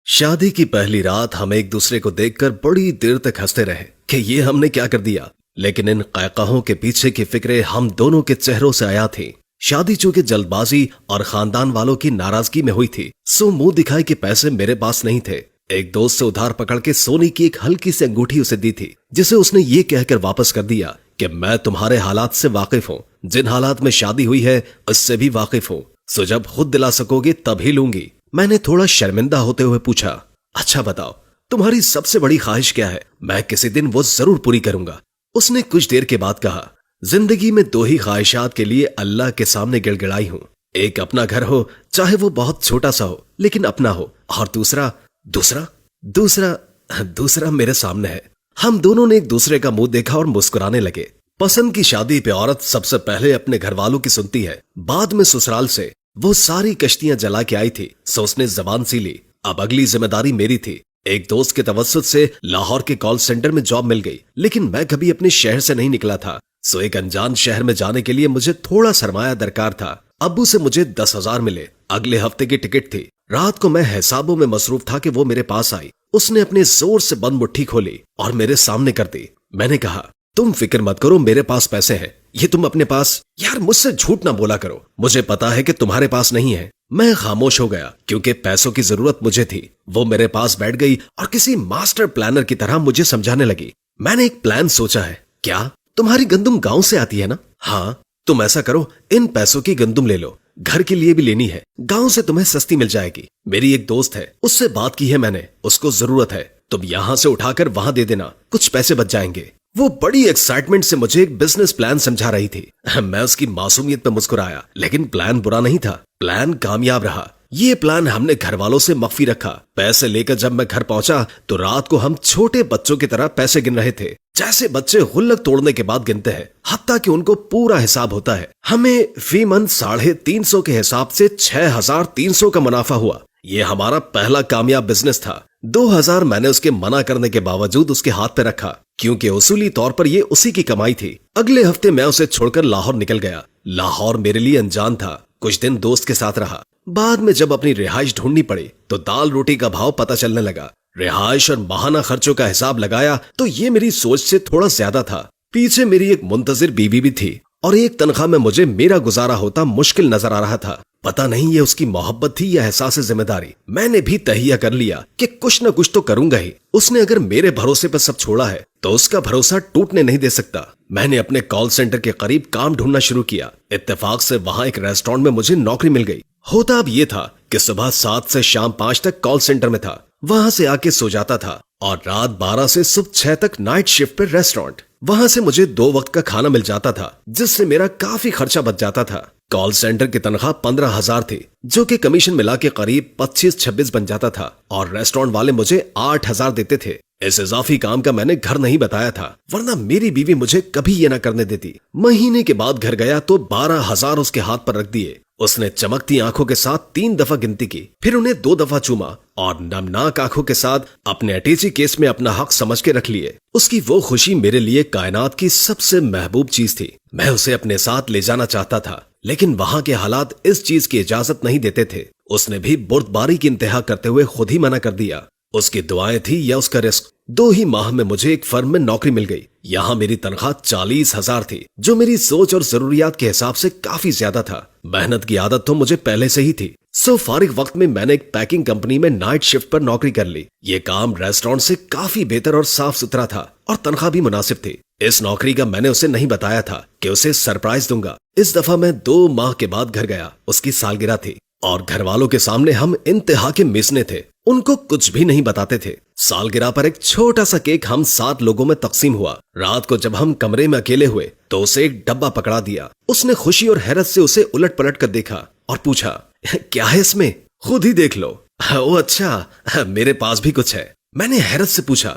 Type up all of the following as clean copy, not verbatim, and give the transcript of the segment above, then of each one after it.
شادی کی پہلی رات ہم ایک دوسرے کو دیکھ کر بڑی دیر تک ہنستے رہے کہ یہ ہم نے کیا کر دیا، لیکن ان قہقہوں کے پیچھے کی فکریں ہم دونوں کے چہروں سے آیا تھی۔ شادی چونکہ جلد بازی اور خاندان والوں کی ناراضگی میں ہوئی تھی، سو منہ دکھائے کہ پیسے میرے پاس نہیں تھے۔ ایک دوست سے ادھار پکڑ کے سونے کی ایک ہلکی سی انگوٹھی اسے دی تھی، جسے اس نے یہ کہہ کر واپس کر دیا کہ میں تمہارے حالات سے واقف ہوں، جن حالات میں شادی ہوئی ہے اس سے بھی واقف ہوں، سو جب خود دلا سکو گے تب ہی لوں گی۔ میں نے تھوڑا شرمندہ ہوتے ہوئے پوچھا، اچھا بتاؤ تمہاری سب سے بڑی خواہش کیا ہے؟ میں کسی دن وہ ضرور پوری کروں گا۔ اس نے کچھ دیر کے بعد کہا، زندگی میں دو ہی خواہشات کے لیے اللہ کے سامنے گڑ گڑائی ہوں، ایک اپنا گھر ہو، چاہے وہ بہت چھوٹا سا ہو لیکن اپنا ہو، اور دوسرا میرے سامنے ہے۔ ہم دونوں نے ایک دوسرے کا منہ دیکھا اور مسکرانے لگے۔ پسند کی شادی پہ عورت سب سے پہلے اپنے گھر والوں کی سنتی ہے، بعد میں سسرال سے۔ وہ ساری کشتیاں جلا کے آئی تھی، سو اس نے زبان سی لی۔ اب اگلی ذمہ داری میری تھی۔ ایک دوست کے توسط سے لاہور کے کال سینٹر میں جاب مل گئی، لیکن میں کبھی اپنے شہر سے نہیں نکلا تھا، سو ایک انجان شہر میں جانے کے لیے مجھے تھوڑا سرمایہ درکار تھا۔ ابو سے مجھے 10,000 ملے، اگلے ہفتے کی ٹکٹ تھی۔ رات کو میں حسابوں میں مصروف تھا کہ وہ میرے پاس آئی۔ اس نے اپنے زور سے بند مٹھی کھولی اور میرے سامنے کر دی۔ میں نے کہا، تم فکر مت کرو، میرے پاس پیسے ہیں۔ یہ تم اپنے پاس؟ یار مجھ سے جھوٹ نہ بولا کرو، مجھے پتا ہے کہ تمہارے پاس نہیں ہے۔ میں خاموش ہو گیا کیونکہ پیسوں کی ضرورت مجھے تھی۔ وہ میرے پاس بیٹھ گئی اور کسی ماسٹر پلانر کی طرح مجھے سمجھانے لگی۔ میں نے ایک پلان سوچا ہے۔ کیا؟ تمہاری گندم گاؤں سے آتی ہے نا؟ ہاں، تم ایسا کرو، ان پیسوں کی گندم لے لو، گھر کے لیے بھی لینی ہے، گاؤں سے تمہیں سستی مل جائے گی۔ میری ایک دوست ہے، اس سے بات کی ہے میں نے، اس کو ضرورت ہے، تم یہاں سے اٹھا کر وہاں دے دینا، کچھ پیسے بچ جائیں گے۔ وہ بڑی ایکسائٹمنٹ سے مجھے ایک بزنس پلان سمجھا رہی تھی۔ میں اس کی معصومیت پہ مسکرایا، لیکن پلان برا نہیں تھا، پلان کامیاب رہا۔ یہ پلان ہم نے گھر والوں سے مخفی رکھا۔ پیسے لے کر جب میں گھر پہنچا تو رات کو ہم چھوٹے بچوں کی طرح پیسے گن رہے تھے، جیسے بچے غلک توڑنے کے بعد گنتے ہیں، حتیٰ کہ ان کو پورا حساب ہوتا ہے۔ ہمیں فی منتھ 350 کے حساب سے 6,300 کا منافع ہوا۔ یہ ہمارا پہلا کامیاب بزنس تھا۔ 2,000 میں نے اس کے منع کرنے کے باوجود اس کے ہاتھ پہ رکھا، کیونکہ اصولی طور پر یہ اسی کی کمائی تھی۔ اگلے ہفتے میں اسے چھوڑ کر لاہور نکل گیا۔ لاہور میرے لیے انجان تھا۔ کچھ دن دوست کے ساتھ رہا، بعد میں جب اپنی رہائش ڈھونڈنی پڑی تو دال روٹی کا بھاؤ پتہ چلنے لگا۔ رہائش اور ماہانہ خرچوں کا حساب لگایا تو یہ میری سوچ سے تھوڑا زیادہ تھا۔ پیچھے میری ایک منتظر بیوی بھی تھی، اور ایک تنخواہ میں مجھے میرا گزارا ہوتا مشکل نظر آ رہا تھا۔ پتہ نہیں یہ اس کی محبت تھی یا احساس ذمہ داری۔ میں نے بھی تہیہ کر لیا کہ کچھ نہ کچھ تو کروں گا ہی۔ اس نے اگر میرے بھروسے پر سب چھوڑا ہے تو اس کا بھروسہ ٹوٹنے نہیں دے سکتا۔ میں نے اپنے کال سینٹر کے قریب کام ڈھونڈنا شروع کیا۔ اتفاق سے وہاں ایک ریسٹورانٹ میں مجھے نوکری مل گئی۔ ہوتا اب یہ تھا کہ صبح 7 سے شام 5 تک کال سینٹر میں تھا، وہاں سے آ کے سو جاتا تھا، اور رات 12 سے صبح 6 تک نائٹ شفٹ پر ریسٹورانٹ۔ وہاں سے مجھے 2 وقت کا کھانا مل جاتا تھا، جس سے میرا کافی خرچہ بچ جاتا تھا۔ کال سینٹر کی تنخواہ 15,000 تھی، جو کہ کمیشن ملا کے قریب 25-26 بن جاتا تھا، اور ریسٹورانٹ والے مجھے 8,000 دیتے تھے۔ اس اضافی کام کا میں نے گھر نہیں بتایا تھا، ورنہ میری بیوی مجھے کبھی یہ نہ کرنے دیتی۔ مہینے کے بعد گھر گیا تو 12,000 اس کے ہاتھ پر رکھ دیے۔ اس نے چمکتی آنکھوں کے ساتھ 3 دفعہ گنتی کی، پھر انہیں 2 دفعہ چوما، اور نمناک آنکھوں کے ساتھ اپنے اٹیچی کیس میں اپنا حق سمجھ کے رکھ لیے۔ اس کی وہ خوشی میرے لیے کائنات کی سب سے محبوب چیز تھی۔ میں اسے اپنے ساتھ لے جانا چاہتا تھا، لیکن وہاں کے حالات اس چیز کی اجازت نہیں دیتے تھے۔ اس نے بھی بردباری کی انتہا کرتے ہوئے خود ہی منع کر دیا۔ اس کی دعائیں تھی یا اس کا رزق۔ 2 ہی ماہ میں مجھے ایک فرم میں نوکری مل گئی۔ یہاں میری تنخواہ 40,000 تھی، جو میری سوچ اور ضروریات کے حساب سے کافی زیادہ تھا۔ محنت کی عادت تو مجھے پہلے سے ہی تھی، سو فارغ وقت میں نے ایک پیکنگ کمپنی میں نائٹ شفٹ پر نوکری کر لی۔ یہ کام ریسٹورانٹ سے کافی بہتر اور صاف ستھرا تھا، اور تنخواہ بھی مناسب تھی۔ اس نوکری کا میں نے اسے نہیں بتایا تھا کہ اسے سرپرائز دوں گا۔ اس دفعہ میں 2 ماہ کے بعد گھر گیا، اس کی سالگرہ تھی، اور گھر والوں کے سامنے ہم انتہا کے میسنے تھے، ان کو کچھ بھی نہیں بتاتے تھے۔ سالگرہ پر ایک چھوٹا سا کیک ہم 7 لوگوں میں تقسیم ہوا۔ رات کو جب ہم کمرے میں اکیلے ہوئے تو اسے ایک ڈبہ پکڑا دیا۔ اس نے خوشی اور حیرت سے اسے الٹ پلٹ کر دیکھا اور پوچھا، کیا ہے اس میں؟ خود ہی دیکھ لو۔ او اچھا، میرے پاس بھی کچھ ہے۔ میں نے حیرت سے پوچھا،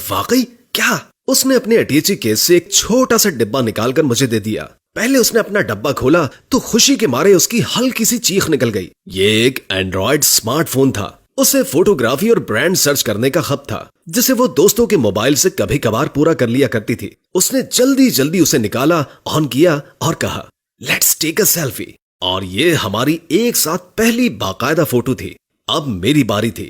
واقعی؟ کیا؟ اس نے اپنے اٹیچی کیس سے ایک چھوٹا سا ڈبہ نکال کر مجھے دے دیا۔ پہلے اس نے اپنا ڈبہ کھولا تو خوشی کے مارے اس کی ہلکی سی چیخ نکل گئی۔ یہ ایک اینڈرائیڈ سمارٹ فون تھا۔ اسے فوٹوگرافی اور برانڈ سرچ کرنے کا خط تھا، جسے وہ دوستوں کے موبائل سے کبھی کبھار پورا کر لیا کرتی تھی۔ اس نے جلدی جلدی اسے نکالا، آن کیا اور کہا، لیٹس ٹیک اے سیلفی۔ اور یہ ہماری ایک ساتھ پہلی باقاعدہ فوٹو تھی۔ اب میری باری تھی۔